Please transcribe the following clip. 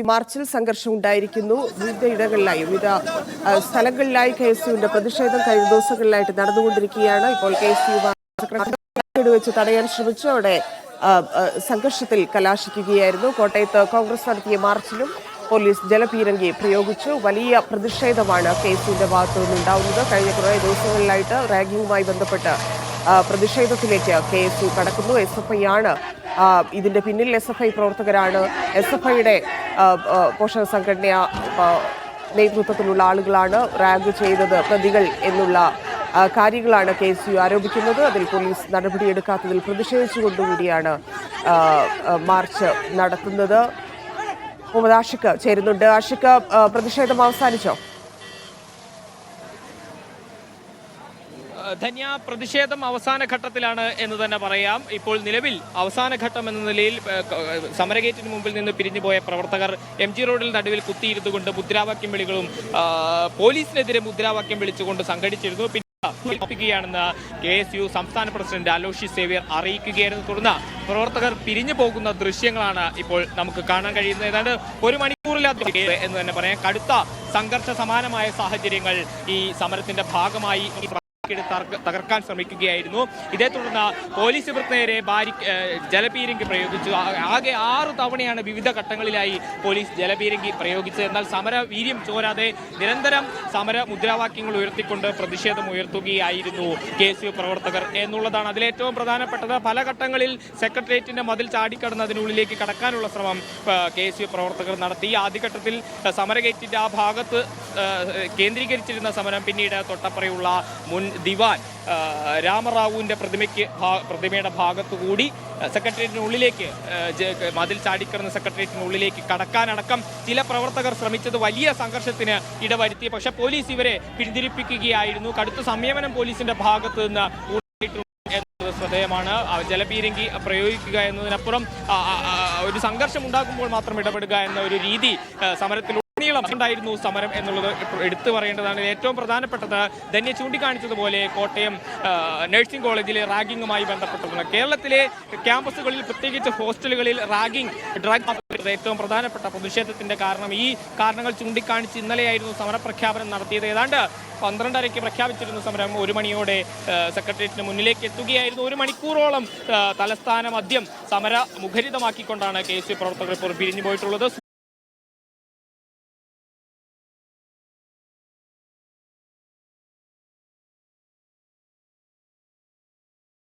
മാർച്ചിൽ സംഘർഷം ഉണ്ടായിരിക്കുന്നു. വിവിധ സ്ഥലങ്ങളിലായി KSUവിന്റെ പ്രതിഷേധം കഴിഞ്ഞ ദിവസങ്ങളിലായിട്ട് നടന്നുകൊണ്ടിരിക്കുകയാണ്. ഇപ്പോൾ KSU വെച്ച് തടയാൻ ശ്രമിച്ചു. അവിടെ സംഘർഷത്തിൽ കലാശിക്കുകയായിരുന്നു. കോട്ടയത്ത് കോൺഗ്രസ് നടത്തിയ മാർച്ചിലും പോലീസ് ജലപീരങ്കി പ്രയോഗിച്ചു. വലിയ പ്രതിഷേധമാണ് KSUവിന്റെ ഭാഗത്തു നിന്നുണ്ടാവുന്നത്. കഴിഞ്ഞ കുറേ ദിവസങ്ങളിലായിട്ട് റാഗിങ്ങുമായി ബന്ധപ്പെട്ട് പ്രതിഷേധത്തിലേക്ക് KSU കടക്കുന്നു. SFI ആണ് ഇതിന്റെ പിന്നിൽ. SFI പ്രവർത്തകരാണ്. SFIയുടെ പോഷക സംഘടന നേതൃത്വത്തിലുള്ള ആളുകളാണ് റാഗ് ചെയ്തത് പ്രതികൾ എന്നുള്ള കാര്യങ്ങളാണ് KSU ആരോപിക്കുന്നത്. അതിൽ പോലീസ് നടപടിയെടുക്കാത്തതിൽ പ്രതിഷേധിച്ചുകൊണ്ടുകൂടിയാണ് മാർച്ച് നടത്തുന്നത്. മുഹമ്മദ് ആഷിഖ് ചേരുന്നുണ്ട്. ആഷിഖ്, പ്രതിഷേധം അവസാനിച്ചോ? ധന്യ, പ്രതിഷേധം അവസാന ഘട്ടത്തിലാണ് എന്ന് തന്നെ പറയാം. ഇപ്പോൾ നിലവിൽ അവസാന ഘട്ടം എന്ന നിലയിൽ സമരഗേറ്റിന് മുമ്പിൽ നിന്ന് പിരിഞ്ഞുപോയ പ്രവർത്തകർ MG റോഡിൽ നടുവിൽ കുത്തിയിരുന്നുകൊണ്ട് മുദ്രാവാക്യം വിളികളും പോലീസിനെതിരെ മുദ്രാവാക്യം വിളിച്ചുകൊണ്ട് സംഘടിച്ചിരുന്നു. ാണെന്ന് KSU സംസ്ഥാന പ്രസിഡന്റ് അലോഷ്യസ് സേവ്യർ അറിയിക്കുകയായിരുന്നു. തുടർന്ന് പ്രവർത്തകർ പിരിഞ്ഞു പോകുന്ന ദൃശ്യങ്ങളാണ് ഇപ്പോൾ നമുക്ക് കാണാൻ കഴിയുന്നത്. ഏതാണ്ട് ഒരു മണിക്കൂറിലധികം എന്ന് തന്നെ പറയാം. കടുത്ത സംഘർഷ സമാനമായ സാഹചര്യങ്ങൾ ഈ സമരത്തിന്റെ ഭാഗമായി തകർക്കാൻ ശ്രമിക്കുകയായിരുന്നു. ഇതേ തുടർന്ന് പോലീസ് നേരെ ജലപീരങ്കി പ്രയോഗിച്ചു. ആകെ 6 തവണയാണ് വിവിധ ഘട്ടങ്ങളിലായി പോലീസ് ജലപീരങ്കി പ്രയോഗിച്ചത്. എന്നാൽ സമര വീര്യം ചോരാതെ നിരന്തരം സമര മുദ്രാവാക്യങ്ങൾ ഉയർത്തിക്കൊണ്ട് പ്രതിഷേധം ഉയർത്തുകയായിരുന്നു KSU പ്രവർത്തകർ എന്നുള്ളതാണ് അതിലേറ്റവും പ്രധാനപ്പെട്ടത്. പല ഘട്ടങ്ങളിൽ സെക്രട്ടേറിയറ്റിന്റെ മതിൽ ചാടിക്കടന്ന് അതിനുള്ളിലേക്ക് കടക്കാനുള്ള ശ്രമം KSU പ്രവർത്തകർ നടത്തി. ആദ്യഘട്ടത്തിൽ സമരഗേറ്റിന്റെ ആ ഭാഗത്ത് കേന്ദ്രീകരിച്ചിരുന്ന സമരം പിന്നീട് തൊട്ടപ്പുറയുള്ള മുൻ ദിവാൻ രാമറാവുവിന്റെ പ്രതിമയുടെ ഭാഗത്തുകൂടി സെക്രട്ടേറിയറ്റിനുള്ളിലേക്ക് മതിൽ ചാടിക്കടന്ന് സെക്രട്ടേറിയറ്റിനുള്ളിലേക്ക് കടക്കാനടക്കം ചില പ്രവർത്തകർ ശ്രമിച്ചത് വലിയ സംഘർഷത്തിന് ഇടവരുത്തി. പക്ഷെ പോലീസ് ഇവരെ പിന്തിരിപ്പിക്കുകയായിരുന്നു. കടുത്ത സംയമനം പോലീസിന്റെ ഭാഗത്ത് നിന്ന് എന്നത് ശ്രദ്ധേയമാണ്. ജലപീരങ്കി പ്രയോഗിക്കുക എന്നതിനപ്പുറം ഒരു സംഘർഷം ഉണ്ടാകുമ്പോൾ മാത്രം ഇടപെടുക എന്ന ഒരു രീതി സമരത്തിൽ ഉണ്ടായിരുന്നു സമരം എന്നുള്ളത് എടുത്തു പറയേണ്ടതാണ്. ഏറ്റവും പ്രധാനപ്പെട്ടത് ധന്യ ചൂണ്ടിക്കാണിച്ചതുപോലെ കോട്ടയം നഴ്സിംഗ് കോളേജിലെ റാഗിങ്ങുമായി ബന്ധപ്പെട്ടതാണ്. കേരളത്തിലെ ക്യാമ്പസുകളിൽ പ്രത്യേകിച്ച് ഹോസ്റ്റലുകളിൽ ഡ്രഗ് ഏറ്റവും പ്രധാനപ്പെട്ട പ്രതിഷേധത്തിന്റെ കാരണം. ഈ കാരണങ്ങൾ ചൂണ്ടിക്കാണിച്ച് ഇന്നലെയായിരുന്നു സമരപ്രഖ്യാപനം നടത്തിയത്. ഏതാണ്ട് 12:30 പ്രഖ്യാപിച്ചിരുന്ന സമരം 1 മണിയോടെ സെക്രട്ടേറിയറ്റിന് മുന്നിലേക്ക് എത്തുകയായിരുന്നു. 1 മണിക്കൂറോളം തലസ്ഥാന മദ്യം സമര മുഖരിതമാക്കിക്കൊണ്ടാണ് KSU പ്രവർത്തകർ ഇപ്പോൾ പിരിഞ്ഞു പോയിട്ടുള്ളത്.